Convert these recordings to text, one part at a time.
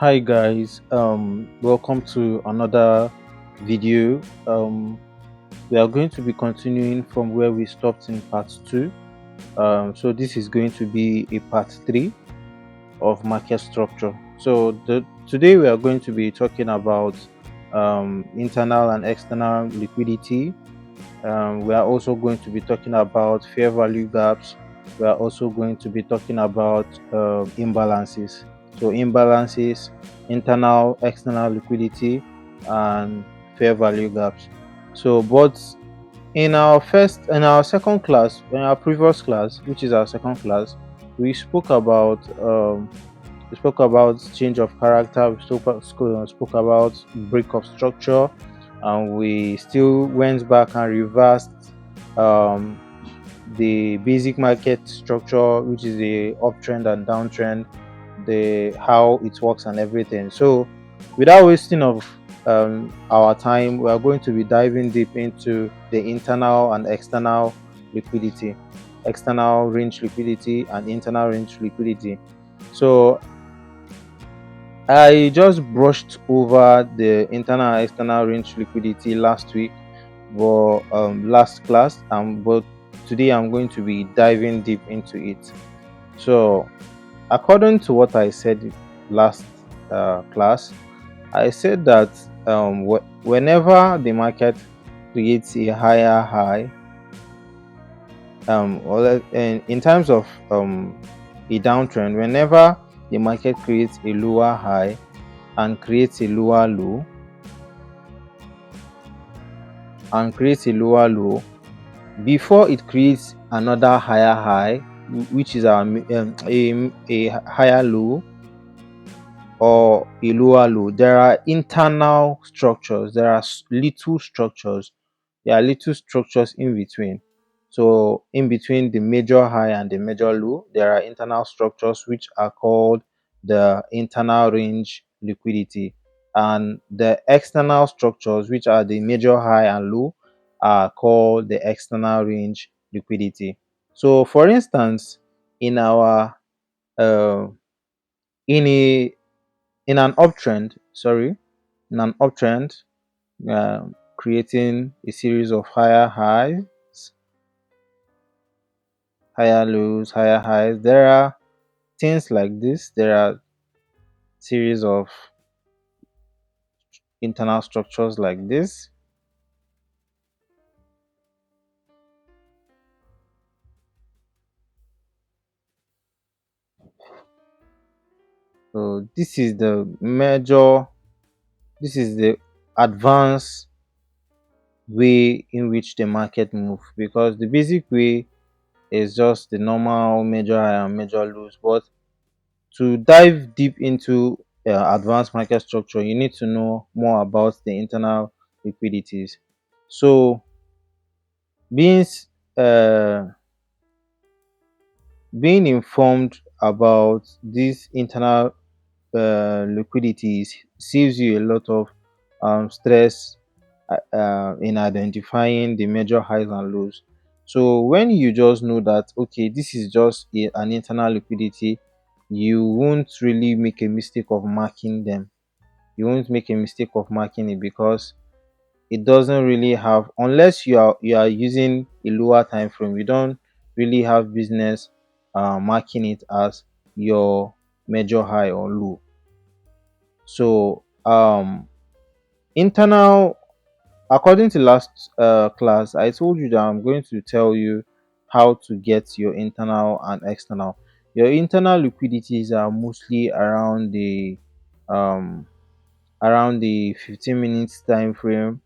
Hi guys, welcome to another video. We are going to be continuing from where we stopped in part 2. So this is going to be a part 3 of market structure. So today we are going to be talking about internal and external liquidity. We are also going to be talking about fair value gaps. We are also going to be talking about imbalances. So imbalances, internal, external liquidity, and fair value gaps. So, but in our second class, in our previous class, which is our second class, we spoke about change of character. We spoke about break of structure, and we still went back and reversed um, the basic market structure, which is the uptrend and downtrend, the how it works and everything. So, without wasting of our time, we are going to be diving deep into the internal and external liquidity, external range liquidity and internal range liquidity. So I just brushed over the internal and external range liquidity last week, but last class, but today I'm going to be diving deep into it. So, according to what I said last class, I said that whenever the market creates a higher high, or in terms of a downtrend, whenever the market creates a lower high and creates a lower low before it creates another higher high, which is a higher low or a lower low, there are internal structures, there are little structures in between. So in between the major high and the major low, there are internal structures which are called the internal range liquidity, and the external structures, which are the major high and low, are called the external range liquidity. So for instance, in our uh, in a in an uptrend, creating a series of higher highs, higher lows, higher highs. There are things like this. There are series of internal structures like this. So this is the advanced way in which the market moves, because the basic way is just the normal major high and major lows. But to dive deep into advanced market structure, you need to know more about the internal liquidities. So, being uh, being informed about these internal liquidities saves you a lot of stress in identifying the major highs and lows. So when you just know that, okay, this is just an internal liquidity, you won't really make a mistake of marking them. You won't make a mistake of marking it, because it doesn't really have, unless you are using a lower time frame, you don't really have business marking it as your major high or low. So internal, according to last class, I told you that I'm going to tell you how to get your internal and external. Your internal liquidities are mostly um around the 15 minutes time frame,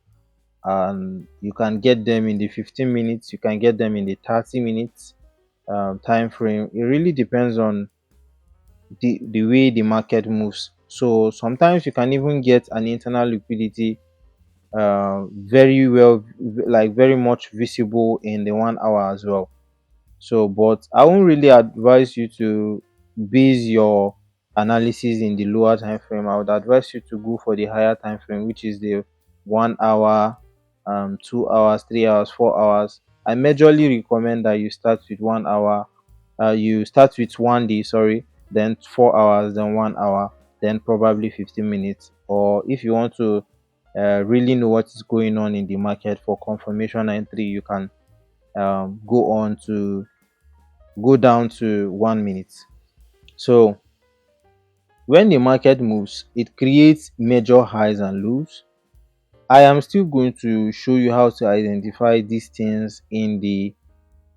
and you can get them in the 15 minutes, you can get them in the 30 minutes time frame. It really depends on the way the market moves. So sometimes you can even get an internal liquidity very well, like very much visible in the 1 hour as well. So, but I won't really advise you to base your analysis in the lower time frame. I would advise you to go for the higher time frame, which is the 1 hour, 2 hours, 3 hours, 4 hours. I majorly recommend that you start with 1 hour. You start with one day, sorry, then 4 hours, then 1 hour, then probably 15 minutes. Or if you want to really know what is going on in the market for confirmation entry, you can go down to 1 minute. So when the market moves, it creates major highs and lows. I am still going to show you how to identify these things in the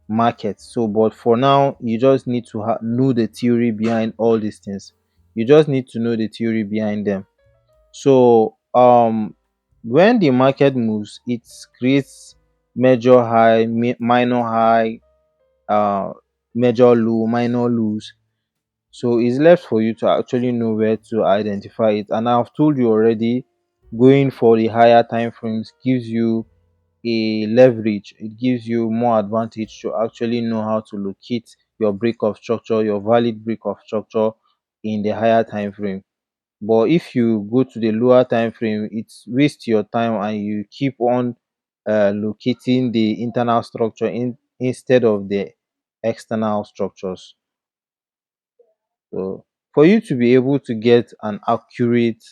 market. So but for now, you just need to know the theory behind all these things. You just need to know the theory behind them. So when the market moves, it creates major high, minor high, uh major low, minor lows. So it's left for you to actually know where to identify it. And I've told you already, going for the higher time frames gives you a leverage. It gives you more advantage to actually know how to locate your break of structure, your valid break of structure in the higher time frame. But if you go to the lower time frame, it's waste your time and you keep on locating the internal structure instead of the external structures. So for you to be able to get an accurate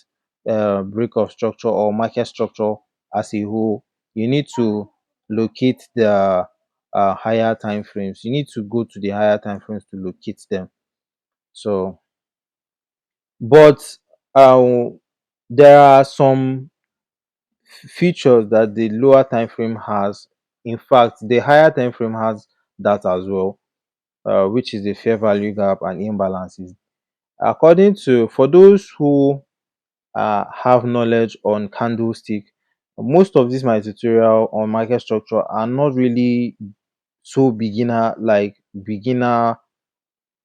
break of structure or market structure as a whole, you need to locate the higher time frames. You need to go to the higher time frames to locate them. So, but there are some features that the lower time frame has. In fact, the higher time frame has that as well, which is the fair value gap and imbalances. According to, for those who have knowledge on candlestick, most of this my tutorial on market structure are not really so beginner,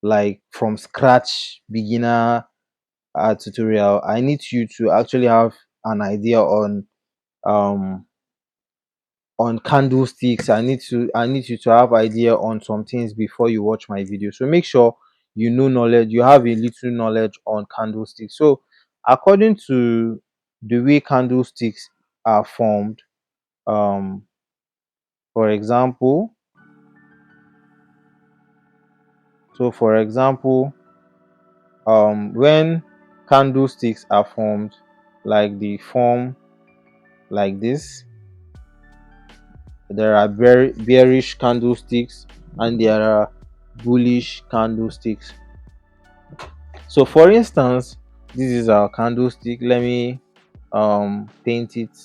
like from scratch beginner tutorial. I need you to actually have an idea um on candlesticks. I need you to have idea on some things before you watch my video. So make sure you have a little knowledge on candlesticks. So according to the way candlesticks are formed, um for example, for example, when candlesticks are formed, like the form like this, there are bearish candlesticks and there are bullish candlesticks. So for instance, this is our candlestick. Let me paint it.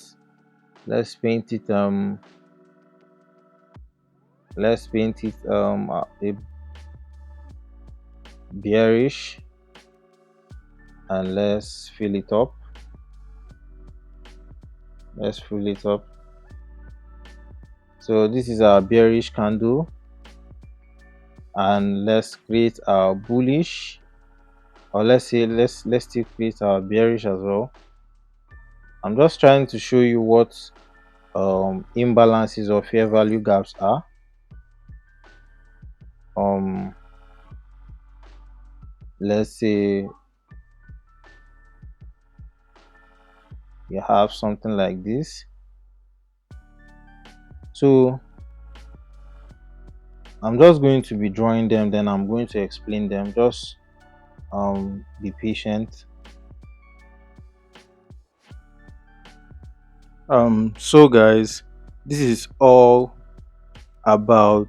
Let's paint it a bearish, and let's fill it up. So this is our bearish candle, and let's create our bullish, or let's still create our bearish as well. I'm just trying to show you what imbalances or fair value gaps are. Let's say you have something like this. So I'm just going to be drawing them, then I'm going to explain them. Just be patient. So guys, this is all about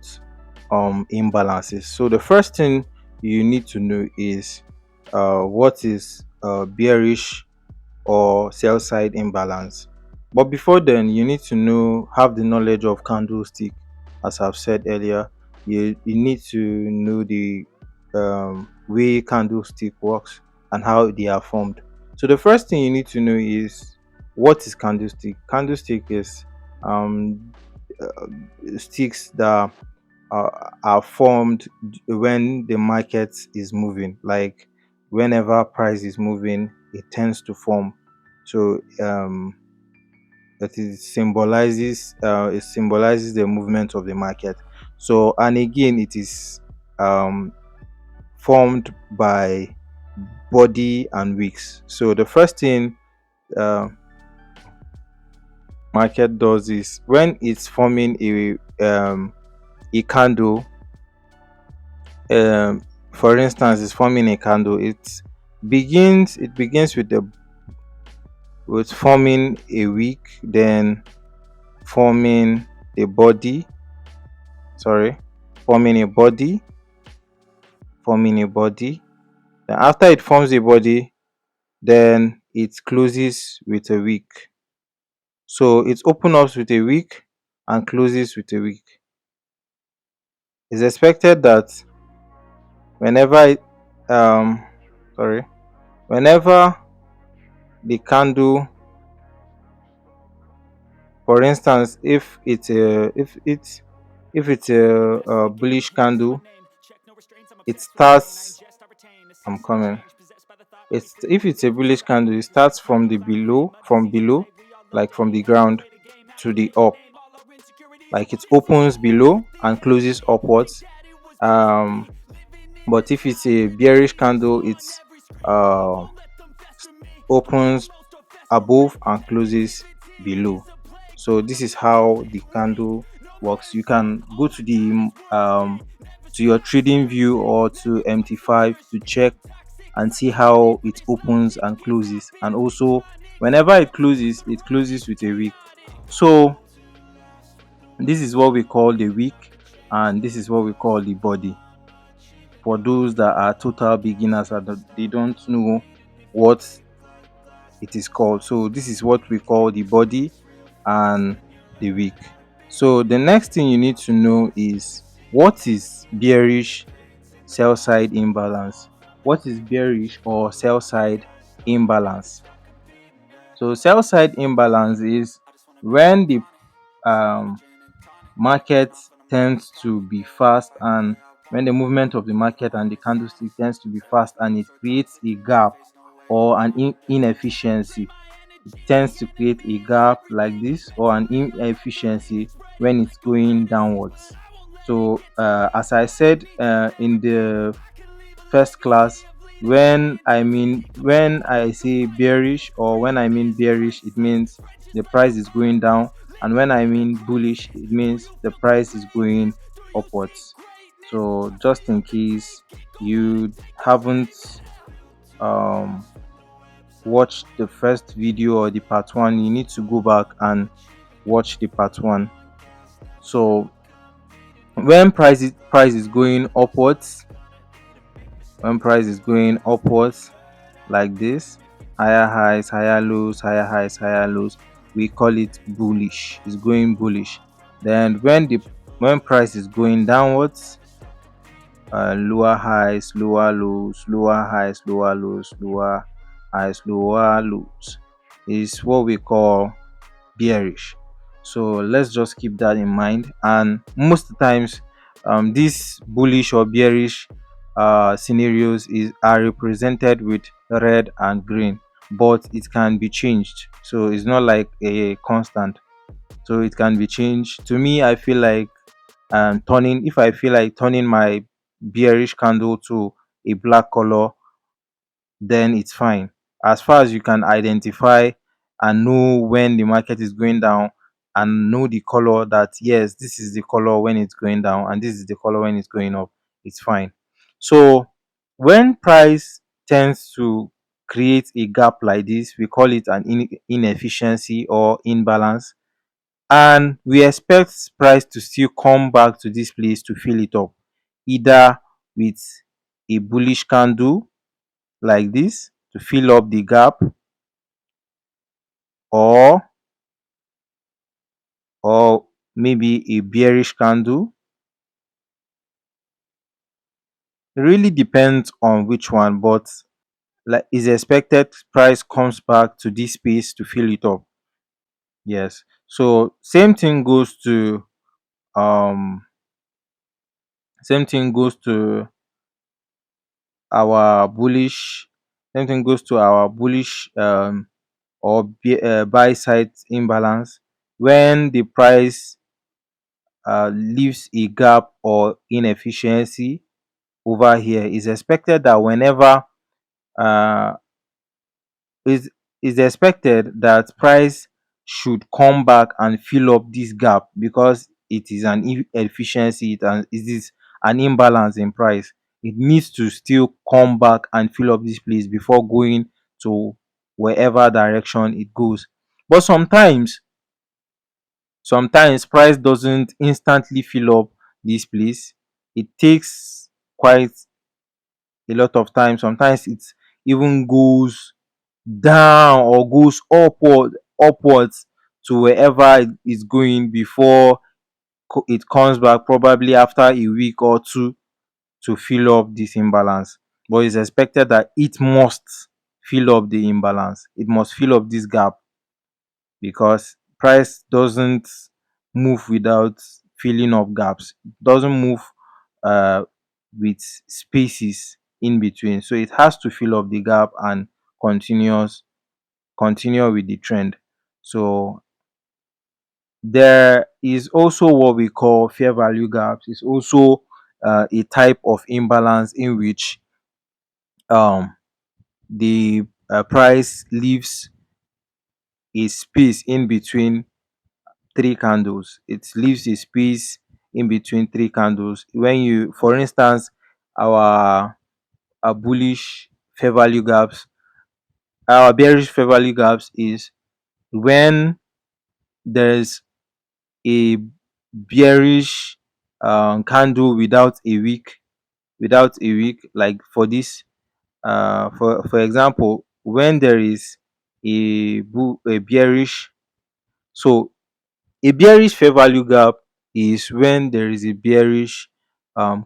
imbalances. So the first thing you need to know is what is bearish or sell side imbalance. But before then, you need to have the knowledge of candlestick. As I've said earlier, you need to know the way candlestick works and how they are formed. So the first thing you need to know is, what is candlestick? Candlestick is sticks that are formed when the market is moving. Like whenever price is moving, it tends to form. So it symbolizes the movement of the market. So, and again, it is formed by body and wicks. So the first thing market does is, when it's forming a candle, for instance, it's forming a candle, Begins with the with forming a wick, then forming a body, sorry, forming a body, forming a body. Then after it forms a body, then it closes with a wick. So it opens up with a wick and closes with a wick. It's expected that whenever it, um sorry, whenever the candle, for instance, if it's a bullish candle, it starts, I'm coming, it's if it's a bullish candle, it starts from the below, like from the ground to the up, like it opens below and closes upwards. um but if it's a bearish candle, it's uh opens above and closes below. So this is how the candle works. You can go to your trading view or to MT5 to check and see how it opens and closes. And also, whenever it closes with a wick. So this is what we call the wick, and this is what we call the body. For those that are total beginners and they don't know what it is called, so this is what we call the body and the wick. So the next thing you need to know is, what is bearish sell side imbalance? What is bearish or sell side imbalance? So sell side imbalance is when the um, market tends to be fast, and when the movement of the market and the candlestick tends to be fast, and it creates a gap or an inefficiency. It tends to create a gap like this, or an inefficiency when it's going downwards. So as I said in the first class, when I say bearish, or when I mean bearish, it means the price is going down, and when I mean bullish, it means the price is going upwards. So just in case you haven't um watched the first video or the part one, you need to go back and watch the part one. So when price is going upwards, when price is going upwards like this, higher highs, higher lows, higher highs, higher lows, we call it bullish. It's going bullish. Then when price is going downwards, lower highs, lower lows, lower highs, lower lows, lower highs, lower lows, is what we call bearish. So let's just keep that in mind. And most times, these bullish or bearish scenarios are represented with red and green, but it can be changed. So it's not like a constant. So it can be changed. To me, I feel like turning if I feel like turning my bearish candle to a black color, then it's fine. As far as you can identify and know when the market is going down, and know the color, that yes, this is the color when it's going down and this is the color when it's going up, it's fine. So when price tends to create a gap like this, we call it an inefficiency or imbalance, and we expect price to still come back to this place to fill it up, either with a bullish candle like this to fill up the gap, or maybe a bearish candle. It really depends on which one, but like is expected price comes back to this space to fill it up. Yes. So um same thing goes to our bullish same thing goes to our bullish buy side imbalance. When the price leaves a gap or inefficiency over here, is expected that whenever uh is is expected that price should come back and fill up this gap, because it is an efficiency, it is an imbalance in price. it needs to still come back and fill up this place before going to wherever direction it goes. But sometimes price doesn't instantly fill up this place. It takes quite a lot of time. Sometimes it even goes down or goes upwards to wherever it is going before it comes back, probably after a week or two, to fill up this imbalance. But it's expected that it must fill up the imbalance. It must fill up this gap, because price doesn't move without filling up gaps. It doesn't move uh, with spaces in between. So it has to fill up the gap and continuous continue with the trend. So there is also what we call fair value gaps. It's also a type of imbalance in which um, the price leaves a space in between three candles. It leaves a space in between three candles. When you, for instance, our bullish fair value gaps, our bearish fair value gaps is when there's a bearish candle without a week, like for this for example, when there is a bearish, so a bearish fair value gap is when there is a bearish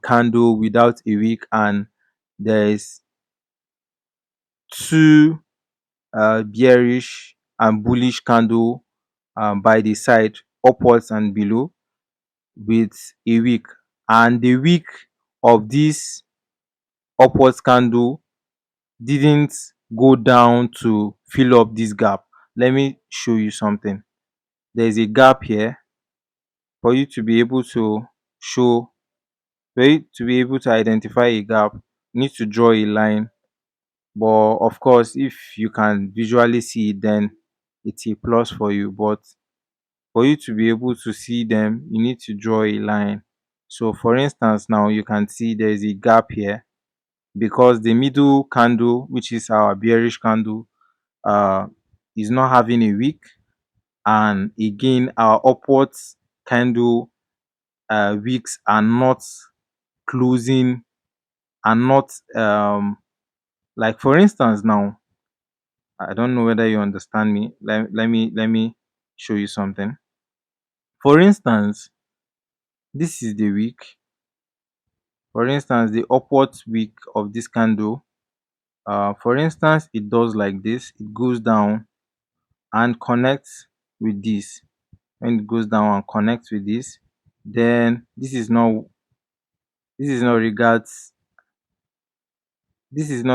candle without a wick, and there is two bearish and bullish candle by the side, upwards and below, with a wick, and the wick of this upwards candle didn't go down to fill up this gap. Let me show you something. There is a gap here. For you to be able to show for you to be able to identify a gap, you need to draw a line. But of course, if you can visually see it, then it's a plus for you. But for you to be able to see them, you need to draw a line. So for instance, now you can see there is a gap here, because the middle candle, which is our bearish candle, uh is not having a wick, and again our upwards candle wicks are not closing, and not like for instance now, I don't know whether you understand me. Let me show you something. For instance, this is the wick. For instance, the upward wick of this candle, for instance, it does like this. It goes down and connects with this. When it goes down and connects with this, then this is not this is not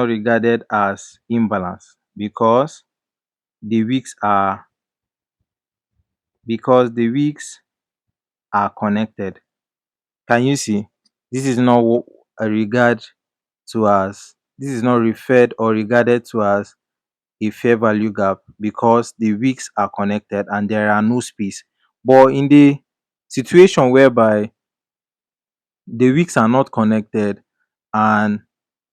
regarded as imbalance, the wicks are because the wicks are connected. Can you see? This is not regard to as this is not referred or regarded to as a fair value gap, because the wicks are connected and there are no space. But in the situation whereby the wicks are not connected and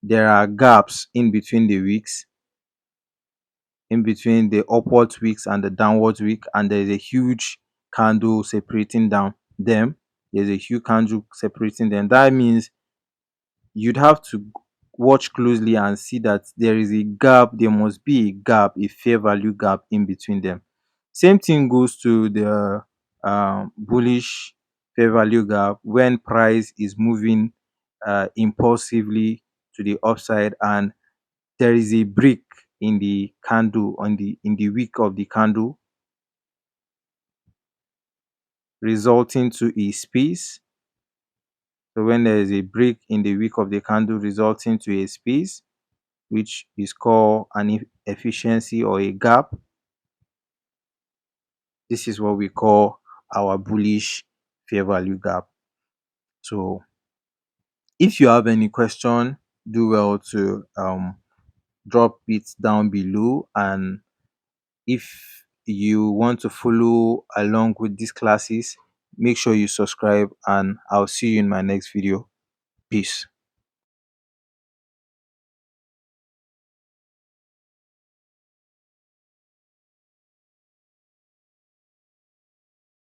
there are gaps in between the wicks, in between the upward wicks and the downward wick, and there is a huge candle separating down them. There's a huge candle separating them. That means you'd have to watch closely and see that there is a gap. There must be a gap, a fair value gap in between them. Same thing goes to the bullish fair value gap when price is moving impulsively to the upside, and there is a break in the candle on the in the wick of the candle, resulting to a space. So when there is a break in the wick of the candle resulting to a space, which is called an efficiency or a gap, this is what we call our bullish fair value gap. So if you have any question, do well to drop it down below, and if you want to follow along with these classes, make sure you subscribe, and I'll see you in my next video. Peace.